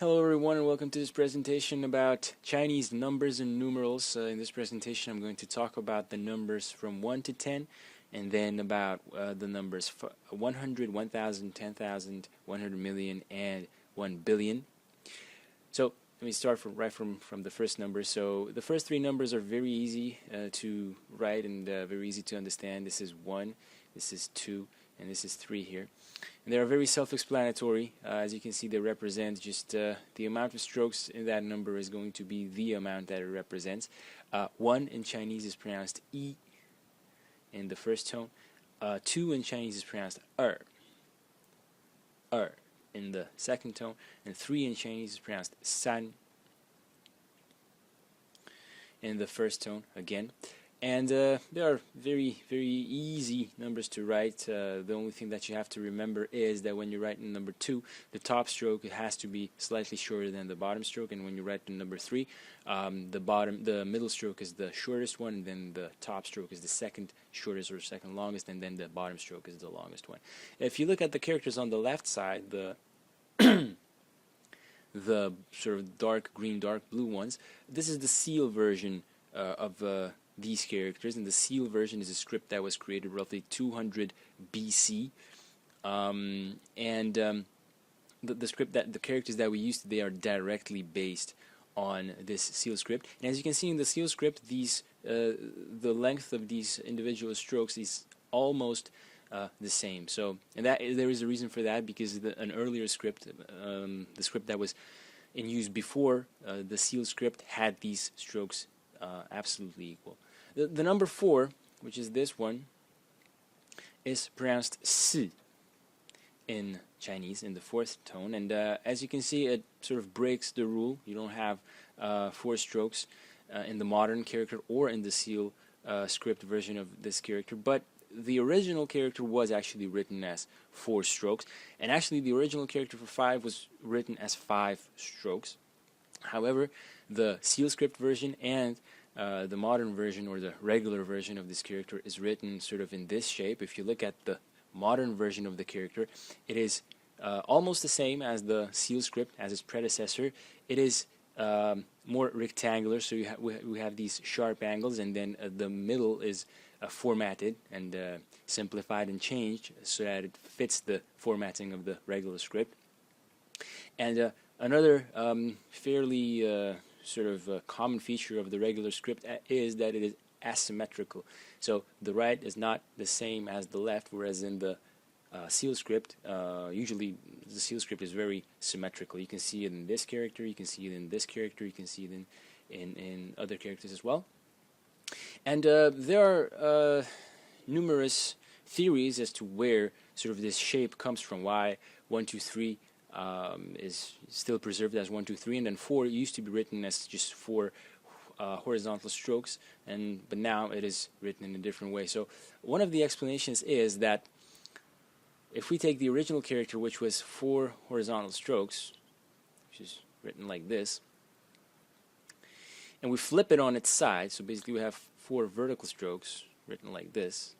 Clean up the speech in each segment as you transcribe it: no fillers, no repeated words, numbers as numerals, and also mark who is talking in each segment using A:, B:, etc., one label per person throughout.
A: Hello everyone and welcome to this presentation about Chinese numbers and numerals. In this presentation I'm going to talk about the numbers from 1 to 10 and then about the numbers 100, 1000, 10,000, 100 million and 1 billion. So let me start from the first number. So the first three numbers are very easy to write and very easy to understand. This is 1, this is 2, and this is 3 here. And they are very self-explanatory. As you can see, they represent just the amount of strokes in that number is going to be the amount that it represents. 1 in Chinese is pronounced I in the first tone. 2 in Chinese is pronounced in the second tone. And 3 in Chinese is pronounced san in the first tone again. And they are very, very easy numbers to write. The only thing that you have to remember is that when you write in number 2, the top stroke has to be slightly shorter than the bottom stroke, and when you write in number 3, the middle stroke is the shortest one, and then the top stroke is the second shortest or second longest, and then the bottom stroke is the longest one. If you look at the characters on the left side, the the sort of dark green, dark blue ones, this is the seal version of these characters, and the seal version is a script that was created roughly 200 BC, the script that the characters that we use today are directly based on this seal script. And as you can see in the seal script, these the length of these individual strokes is almost the same. So, and that there is a reason for that, because an earlier script, the script that was in use before the seal script, had these strokes absolutely equal. The number 4, which is this one, is pronounced si in Chinese in the fourth tone, and as you can see, it sort of breaks the rule. You don't have 4 strokes in the modern character or in the seal script version of this character, but the original character was actually written as 4 strokes, and actually the original character for 5 was written as 5 strokes. However, the seal script version and the modern version, or the regular version of this character, is written sort of in this shape. If you look at the modern version of the character, it is almost the same as the seal script, as its predecessor. It is more rectangular, so we have these sharp angles, and then the middle is formatted and simplified and changed so that it fits the formatting of the regular script. And another fairly sort of common feature of the regular script is that it is asymmetrical. So the right is not the same as the left, whereas in the seal script, usually the seal script is very symmetrical. You can see it in this character, you can see it in this character, you can see it in other characters as well. And there are numerous theories as to where sort of this shape comes from, why 1, 2, 3 is still preserved as 1, 2, 3, and then 4 used to be written as just 4 horizontal strokes, but now it is written in a different way. So one of the explanations is that if we take the original character, which was 4 horizontal strokes, which is written like this, and we flip it on its side, so basically we have 4 vertical strokes written like this,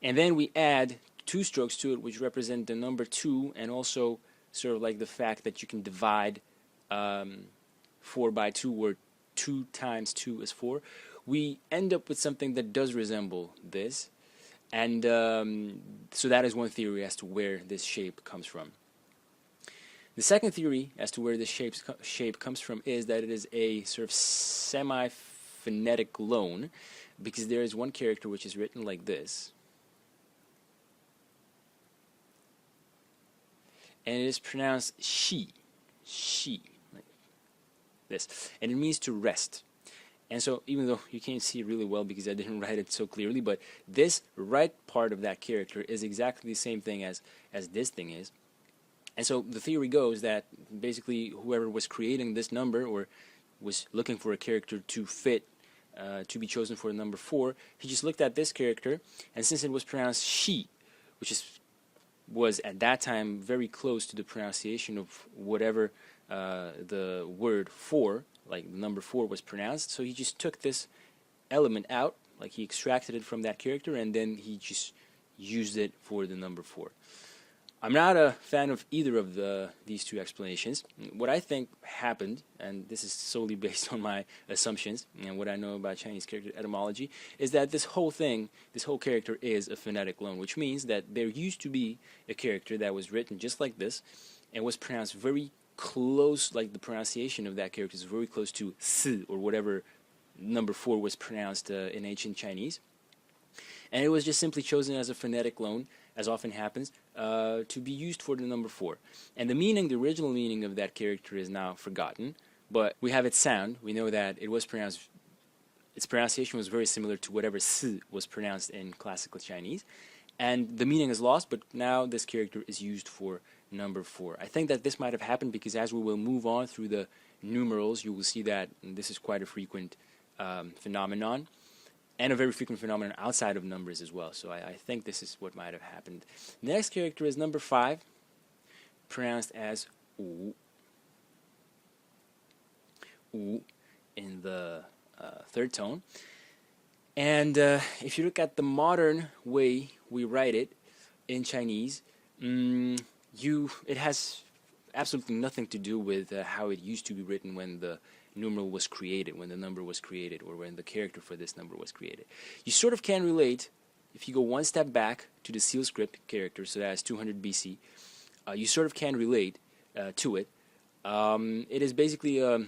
A: and then we add 2 strokes to it, which represent the number 2, and also sort of like the fact that you can divide 4 by 2, where 2 times 2 is 4. We end up with something that does resemble this, and so that is one theory as to where this shape comes from. The second theory as to where this shape comes from is that it is a sort of semi-phonetic loan, because there is one character which is written like this, and it is pronounced she, like this, and it means to rest. And so, even though you can't see it really well because I didn't write it so clearly, but this right part of that character is exactly the same thing as this thing is. And so the theory goes that basically whoever was creating this number, or was looking for a character to fit, to be chosen for the number 4, he just looked at this character, and since it was pronounced she, which was at that time very close to the pronunciation of whatever the word 4, like the number 4, was pronounced, so he just took this element out, like he extracted it from that character, and then he just used it for the number 4. I'm not a fan of either of these two explanations. What I think happened, and this is solely based on my assumptions and what I know about Chinese character etymology, is that this whole thing, this whole character is a phonetic loan, which means that there used to be a character that was written just like this and was pronounced very close, like the pronunciation of that character is very close to si, or whatever number 4 was pronounced in ancient Chinese. And it was just simply chosen as a phonetic loan, as often happens, to be used for the number 4. And the meaning, the original meaning of that character is now forgotten, but we have its sound. We know that it was pronounced, its pronunciation was very similar to whatever si was pronounced in classical Chinese. And the meaning is lost, but now this character is used for number 4. I think that this might have happened because as we will move on through the numerals, you will see that this is quite a frequent phenomenon, and a very frequent phenomenon outside of numbers as well. So I think this is what might have happened. The next character is number 5, pronounced as u. U in the third tone. And if you look at the modern way we write it in Chinese, it has absolutely nothing to do with how it used to be written when the numeral was created, when the number was created, or when the character for this number was created. You sort of can relate if you go one step back to the seal script character, so that's 200 BC. You sort of can relate to it. It is basically a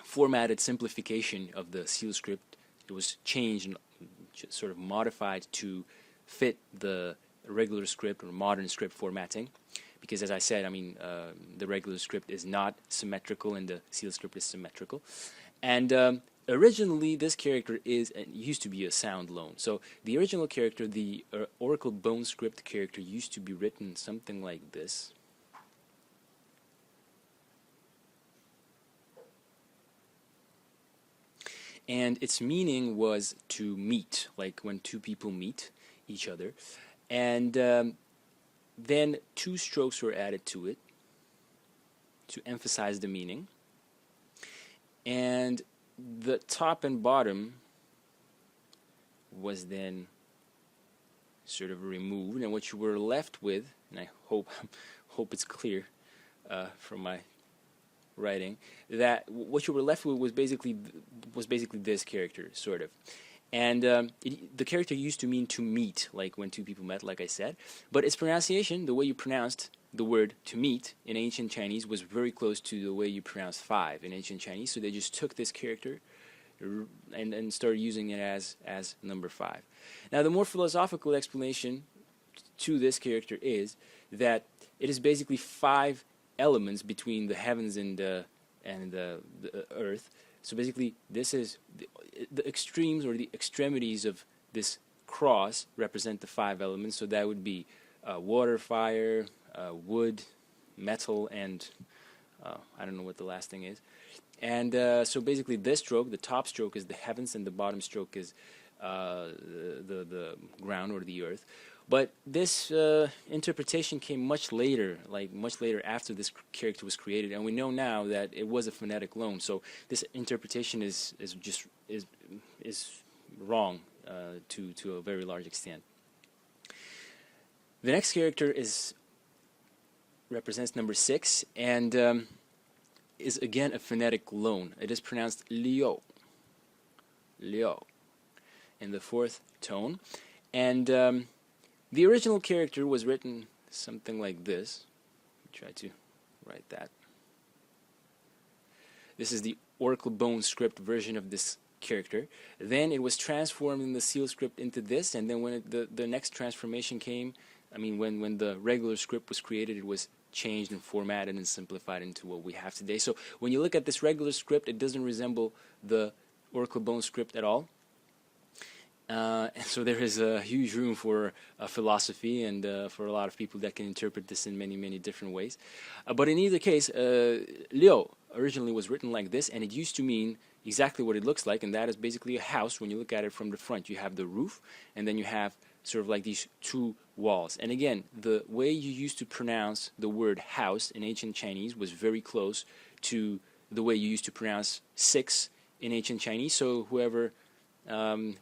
A: formatted simplification of the seal script. It was changed and sort of modified to fit the regular script or modern script formatting. Because as I said, I mean, the regular script is not symmetrical and the seal script is symmetrical. And originally, this character used to be a sound loan. So the original character, the Oracle Bone script character, used to be written something like this. And its meaning was to meet, like when two people meet each other. And then 2 strokes were added to it to emphasize the meaning. And the top and bottom was then sort of removed, and what you were left with, and I hope it's clear from my writing, that what you were left with was basically this character, sort of. And the character used to mean to meet, like when 2 people met, like I said. But its pronunciation, the way you pronounced the word to meet in ancient Chinese, was very close to the way you pronounced 5 in ancient Chinese. So they just took this character and started using it as number 5. Now, the more philosophical explanation to this character is that it is basically 5 elements between the heavens and the earth. So basically, this is the extremes or the extremities of this cross represent the 5 elements. So that would be water, fire, wood, metal, and I don't know what the last thing is. And so basically, this stroke, the top stroke, is the heavens, and the bottom stroke is the ground or the earth. But this interpretation came much later, like much later after this character was created, and we know now that it was a phonetic loan. So this interpretation is wrong to a very large extent. The next character represents number 6, and is again a phonetic loan. It is pronounced liu, liu, in the 4th tone, and the original character was written something like this. Try to write that. This is the Oracle Bone script version of this character. Then it was transformed in the seal script into this, and then when the next transformation came, I mean when the regular script was created, it was changed and formatted and simplified into what we have today. So when you look at this regular script, it doesn't resemble the Oracle Bone script at all. And so there is a huge room for philosophy and for a lot of people that can interpret this in many, many different ways. But in either case, liu originally was written like this, and it used to mean exactly what it looks like, and that is basically a house. When you look at it from the front, you have the roof, and then you have sort of like these 2 walls. And again, the way you used to pronounce the word house in ancient Chinese was very close to the way you used to pronounce 6 in ancient Chinese. So whoever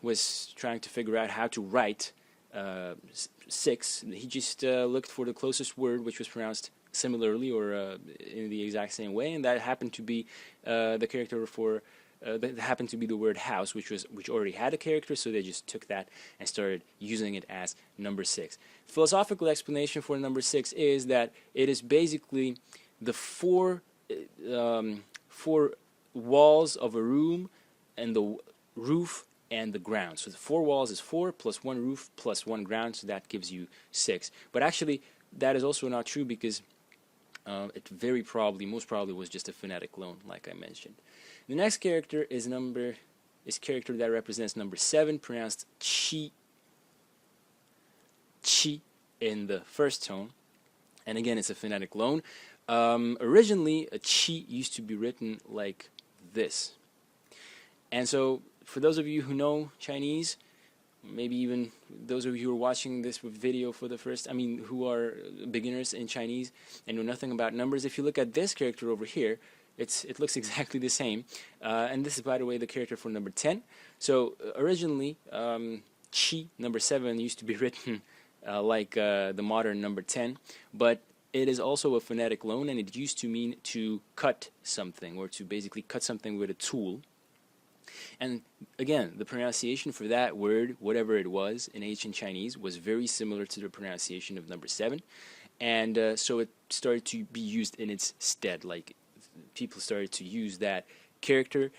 A: was trying to figure out how to write 6. He just looked for the closest word which was pronounced similarly or in the exact same way, and that happened to be the character for that happened to be the word house, which already had a character, so they just took that and started using it as number 6. Philosophical explanation for number 6 is that it is basically the four walls of a room and the roof and the ground. So the 4 walls is 4 plus 1 roof plus 1 ground, so that gives you 6. But actually, that is also not true because it most probably was just a phonetic loan, like I mentioned. The next character is character that represents number 7, pronounced chi, chi in the first tone, and again it's a phonetic loan. Originally, a chi used to be written like this, and so for those of you who know Chinese, maybe even those of you who are watching this video for the first, who are beginners in Chinese and know nothing about numbers, if you look at this character over here, it looks exactly the same, and this is, by the way, the character for number 10. So originally, chi, number 7, used to be written like the modern number 10, but it is also a phonetic loan, and it used to mean to cut something, or to basically cut something with a tool. And again, the pronunciation for that word, whatever it was in ancient Chinese, was very similar to the pronunciation of number 7, and so it started to be used in its stead. Like, people started to use that character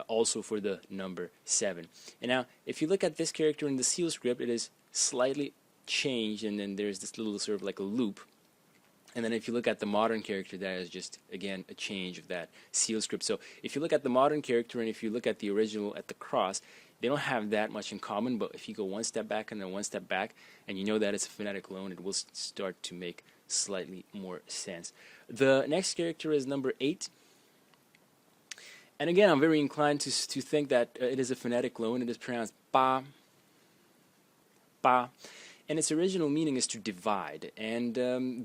A: also for the number 7. And now, if you look at this character in the seal script, it is slightly changed, and then there's this little sort of like a loop. And then if you look at the modern character, that is just, again, a change of that seal script. So if you look at the modern character and if you look at the original at the cross, they don't have that much in common, but if you go one step back and then one step back, and you know that it's a phonetic loan, it will start to make slightly more sense. The next character is number 8. And again, I'm very inclined to think that it is a phonetic loan. It is pronounced ba, ba. And its original meaning is to divide, and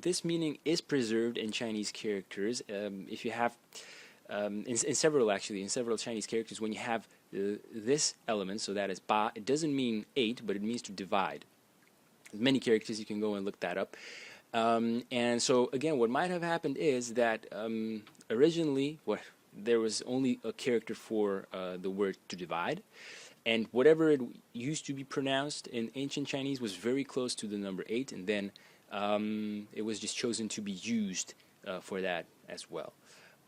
A: this meaning is preserved in Chinese characters. If you have, in several Chinese characters, when you have this element, so that is ba, it doesn't mean 8, but it means to divide. Many characters, you can go and look that up. And so again, what might have happened is that originally, there was only a character for the word to divide. And whatever it used to be pronounced in ancient Chinese was very close to the number 8, and then it was just chosen to be used for that as well.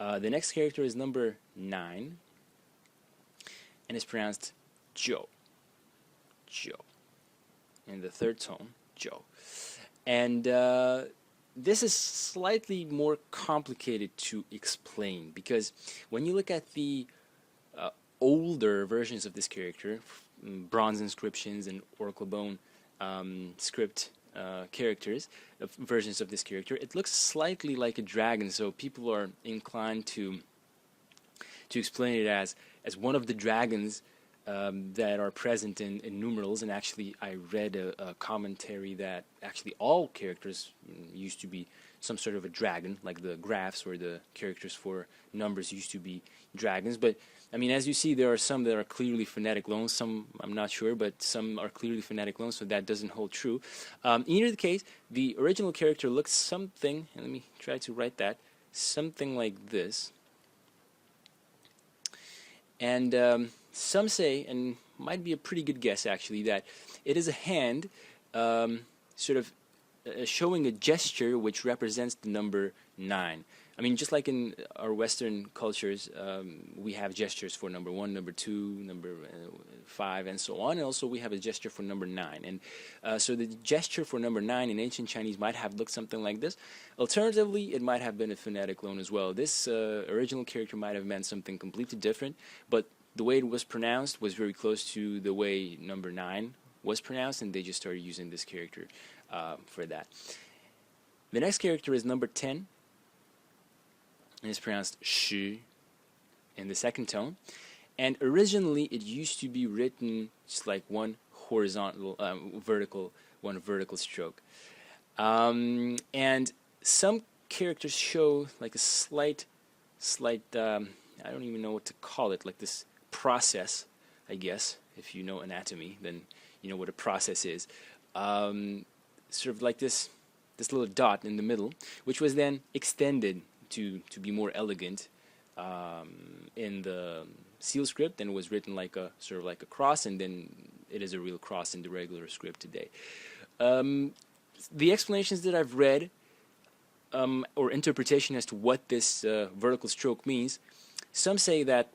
A: The next character is number 9, and it's pronounced Zhou. Zhou. In the third tone, Zhou. And this is slightly more complicated to explain, because when you look at the older versions of this character, bronze inscriptions and oracle bone script characters, versions of this character, it looks slightly like a dragon, so people are inclined to explain it as one of the dragons that are present in numerals. And actually, I read a commentary that actually all characters used to be some sort of a dragon, like the graphs or the characters for numbers used to be dragons. But as you see, there are some that are clearly phonetic loans. Some, I'm not sure, but some are clearly phonetic loans, so that doesn't hold true. In either case, the original character looks something, and let me try to write that, something like this. And some say, and might be a pretty good guess actually, that it is a hand sort of showing a gesture which represents the number 9. Just like in our Western cultures, we have gestures for number 1, number 2, number 5, and so on. And also we have a gesture for number 9. And so the gesture for number 9 in ancient Chinese might have looked something like this. Alternatively, it might have been a phonetic loan as well. This original character might have meant something completely different, but the way it was pronounced was very close to the way number 9 was pronounced, and they just started using this character for that. The next character is number 10. And it's pronounced shi in the second tone. And originally it used to be written just like one horizontal, one vertical stroke. And some characters show like a slight, I don't even know what to call it, like this process, I guess. If you know anatomy, then you know what a process is. sort of like this little dot in the middle, which was then extended to be more elegant in the seal script, and was written like a sort of like a cross, and then it is a real cross in the regular script today. The explanations that I've read, or interpretation as to what this vertical stroke means, some say that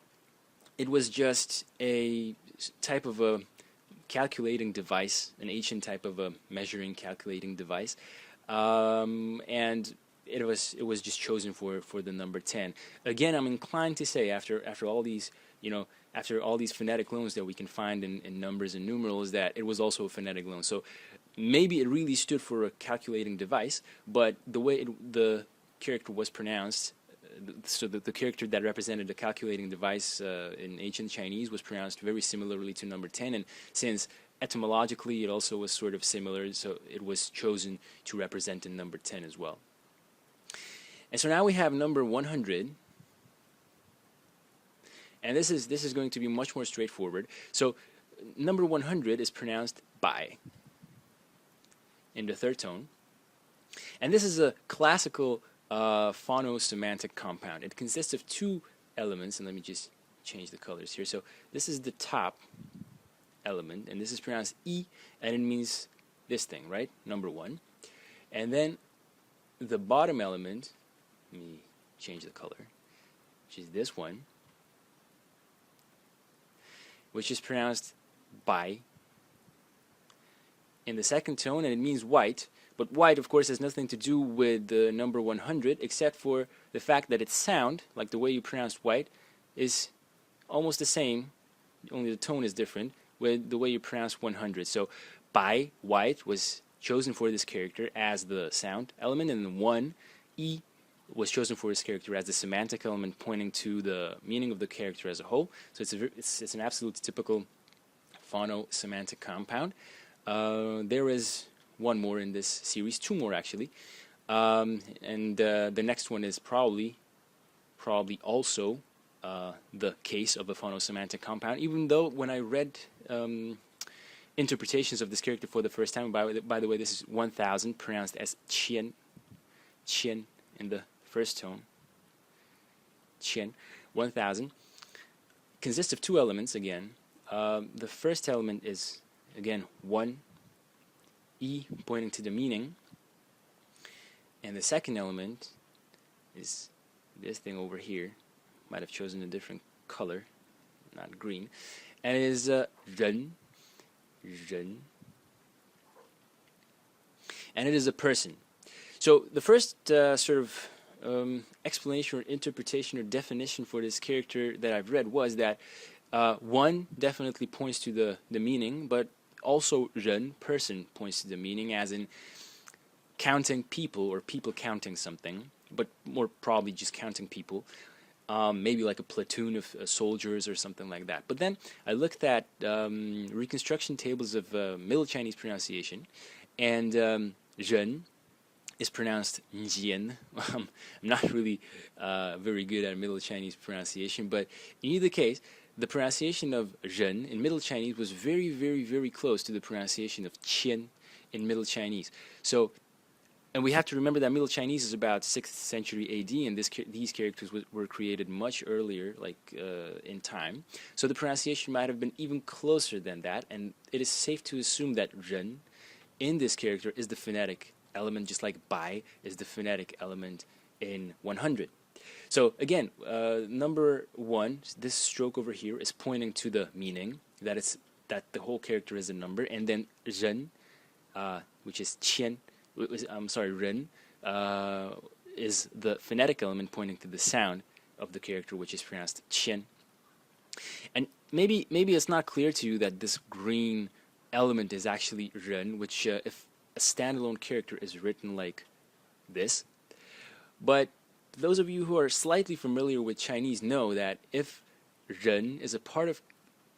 A: it was just a type of a calculating device, an ancient type of a measuring calculating device, and it was just chosen for the number 10. Again, I'm inclined to say after all these, after all these phonetic loans that we can find in numbers and numerals, that it was also a phonetic loan. So maybe it really stood for a calculating device, but the way the character was pronounced, so the character that represented the calculating device in ancient Chinese was pronounced very similarly to number 10, and since etymologically it also was sort of similar, so it was chosen to represent in number 10 as well. And so now we have number 100, and this is going to be much more straightforward. So number 100 is pronounced bai in the third tone, and this is a classical phono-semantic compound. It consists of two elements, and let me just change the colors here. So this is the top element, and this is pronounced E, and it means this thing, right? Number 1. And then the bottom element, let me change the color, which is this one, which is pronounced bai in the second tone, and it means white. But white, of course, has nothing to do with the number 100, except for the fact that its sound, like the way you pronounce white, is almost the same, only the tone is different, with the way you pronounce 100. So bai, white, was chosen for this character as the sound element, and then 1, E, was chosen for this character as the semantic element pointing to the meaning of the character as a whole. So it's an absolute typical phono-semantic compound. There is one more in this series, two more actually, and the next one is probably also the case of a phono-semantic compound, even though when I read interpretations of this character for the first time, by the way, this is 1000, pronounced as qian in the first tone, qian, 1000, consists of two elements again. The first element is, again, 1, E, pointing to the meaning, and the second element is this thing over here. Might have chosen a different color, not green, and it is ren, and it is a person. So the first sort of explanation or interpretation or definition for this character that I've read was that 1 definitely points to the meaning, but also ren, person, points to the meaning, as in counting people or people counting something, but more probably just counting people, maybe like a platoon of soldiers or something like that. But then I looked at reconstruction tables of Middle Chinese pronunciation, and ren is pronounced jian. I'm not really very good at Middle Chinese pronunciation, but in either case, the pronunciation of ren in Middle Chinese was very, very, very close to the pronunciation of qian in Middle Chinese. So, and we have to remember that Middle Chinese is about 6th century AD, and these characters were created much earlier, like in time. So the pronunciation might have been even closer than that, and it is safe to assume that ren in this character is the phonetic element, just like bai is the phonetic element in 100. So again, number 1, this stroke over here is pointing to the meaning, that the whole character is a number, and then ren, which is qian, ren, is the phonetic element pointing to the sound of the character, which is pronounced qian. And maybe it's not clear to you that this green element is actually ren, which if a standalone character is written like this, but those of you who are slightly familiar with Chinese know that if ren is a part of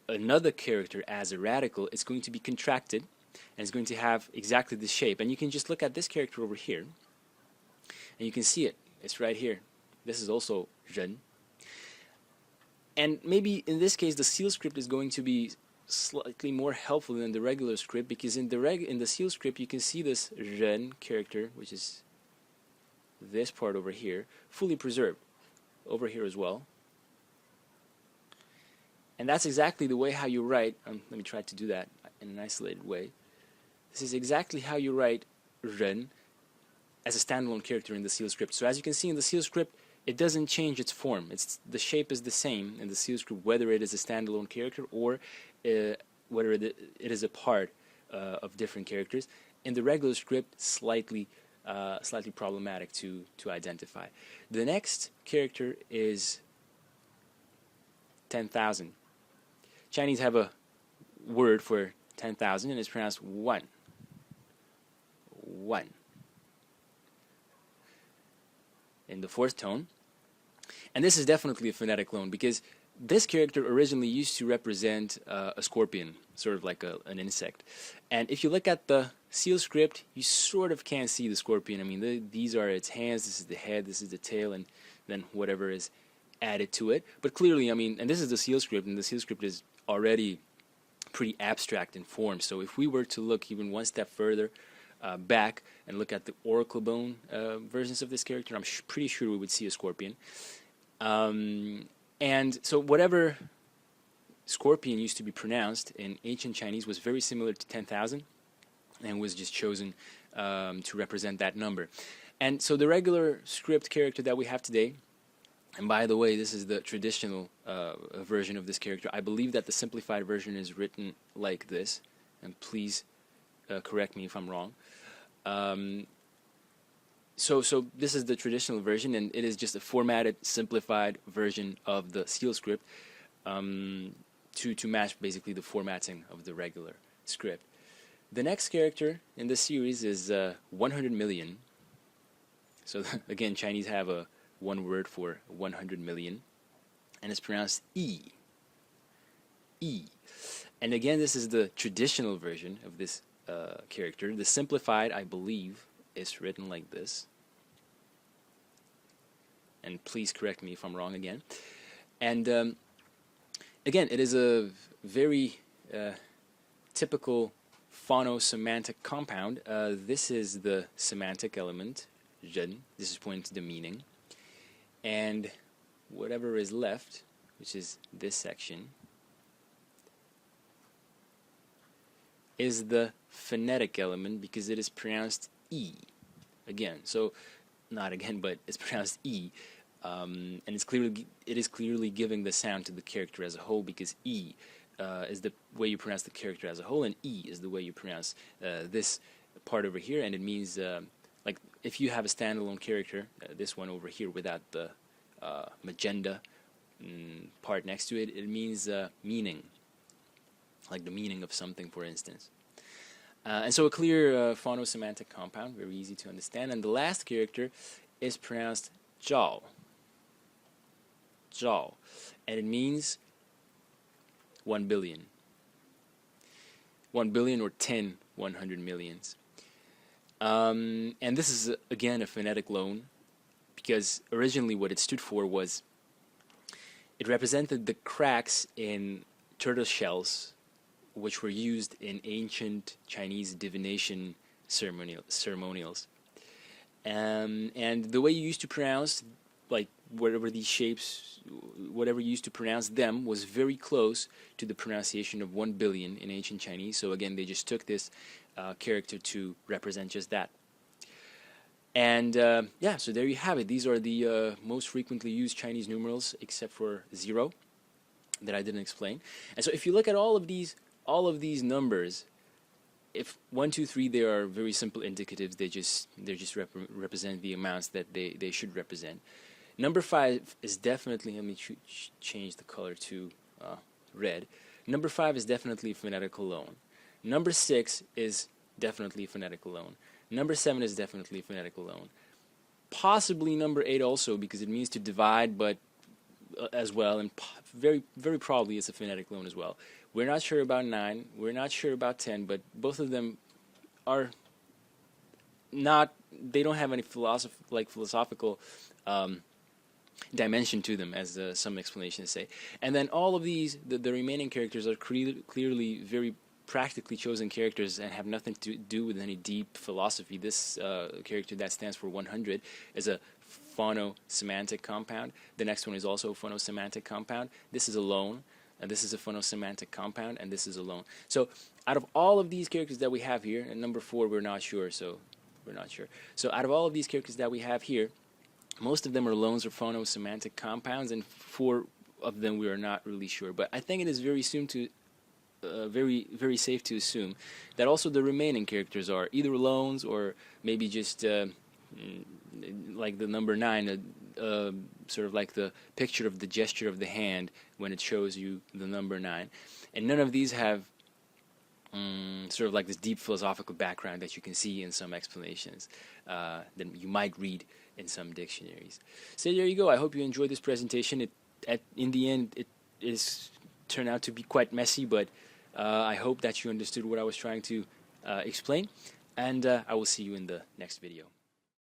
A: another character as a radical, it's going to be contracted, and it's going to have exactly this shape. And you can just look at this character over here, and you can see it. It's right here. This is also ren. And maybe in this case, the seal script is going to be slightly more helpful than the regular script, because in the seal script you can see this ren character, which is this part over here, fully preserved over here as well. And that's exactly the way how you write. Let me try to do that in an isolated way. This is exactly how you write ren as a standalone character in the seal script. So as you can see in the seal script, it doesn't change its form. The shape is the same in the seal script, whether it is a standalone character or whether it is a part of different characters. In the regular script, slightly problematic to identify. The next character is 10,000. Chinese have a word for 10,000, and it's pronounced one. One. In the fourth tone. And this is definitely a phonetic loan, because this character originally used to represent a scorpion, sort of like an insect. And if you look at the seal script, you sort of can't see the scorpion. I mean, these are its hands, this is the head, this is the tail, and then whatever is added to it. But clearly, I mean, and this is the seal script, and the seal script is already pretty abstract in form. So if we were to look even one step further back and look at the oracle bone versions of this character, I'm pretty sure we would see a scorpion. And so whatever scorpion used to be pronounced in ancient Chinese was very similar to 10,000 and was just chosen to represent that number. And so the regular script character that we have today, and by the way, this is the traditional version of this character. I believe that the simplified version is written like this, and please correct me if I'm wrong. So this is the traditional version, and it is just a formatted, simplified version of the seal script to match basically the formatting of the regular script. The next character in this series is 100 million. So again, Chinese have one word for 100 million, and it's pronounced E. E. And again, this is the traditional version of this character. The simplified, I believe, is written like this. And please correct me if I'm wrong again. And again, it is a very typical phono-semantic compound. This is the semantic element, zhen. This is pointing to the meaning. And whatever is left, which is this section, is the phonetic element, because it is pronounced E. Again, so not again, but it's pronounced E, and it is clearly giving the sound to the character as a whole, because E is the way you pronounce the character as a whole, and E is the way you pronounce this part over here, and it means like if you have a standalone character, this one over here without the magenta part next to it, it means meaning, like the meaning of something, for instance. And so a clear phono-semantic compound, very easy to understand. And the last character is pronounced zhao. Zhao. And it means 1 billion. 1 billion or 10 100 millions. And this is, again, a phonetic loan, because originally what it stood for was, it represented the cracks in turtle shells which were used in ancient Chinese divination ceremonials. And the way you used to pronounce, like, whatever these shapes, whatever you used to pronounce them, was very close to the pronunciation of 1 billion in ancient Chinese. So again, they just took this character to represent just that. And yeah, so there you have it. These are the most frequently used Chinese numerals, except for 0, that I didn't explain. And so if you look at all of these numbers, if 1, 2, 3, they are very simple indicatives. They just represent the amounts that they should represent. Number 5 is definitely, let me change the color to red. Number 5 is definitely a phonetical loan. Number 6 is definitely a phonetical loan. Number 7 is definitely a phonetical loan. Possibly number 8 also, because it means to divide, but as well, and very, very probably it's a phonetic loan as well. We're not sure about 9. We're not sure about 10, but both of them are not. They don't have any philosophical dimension to them, as some explanations say. And then all of these, the remaining characters are clearly very practically chosen characters and have nothing to do with any deep philosophy. This character that stands for 100 is a phono-semantic compound. The next one is also a phono-semantic compound. This is alone, and this is a phono-semantic compound, and this is alone. So out of all of these characters that we have here, and number 4 we're not sure, so we're not sure. So out of all of these characters that we have here, most of them are loans or phono-semantic compounds, and 4 of them we are not really sure. But I think it is very safe to assume that also the remaining characters are either loans or maybe just like the number 9, sort of like the picture of the gesture of the hand when it shows you the number 9. And none of these have sort of like this deep philosophical background that you can see in some explanations that you might read in some dictionaries. So there you go. I hope you enjoyed this presentation. In the end, it is turned out to be quite messy, but I hope that you understood what I was trying to explain, and I will see you in the next video.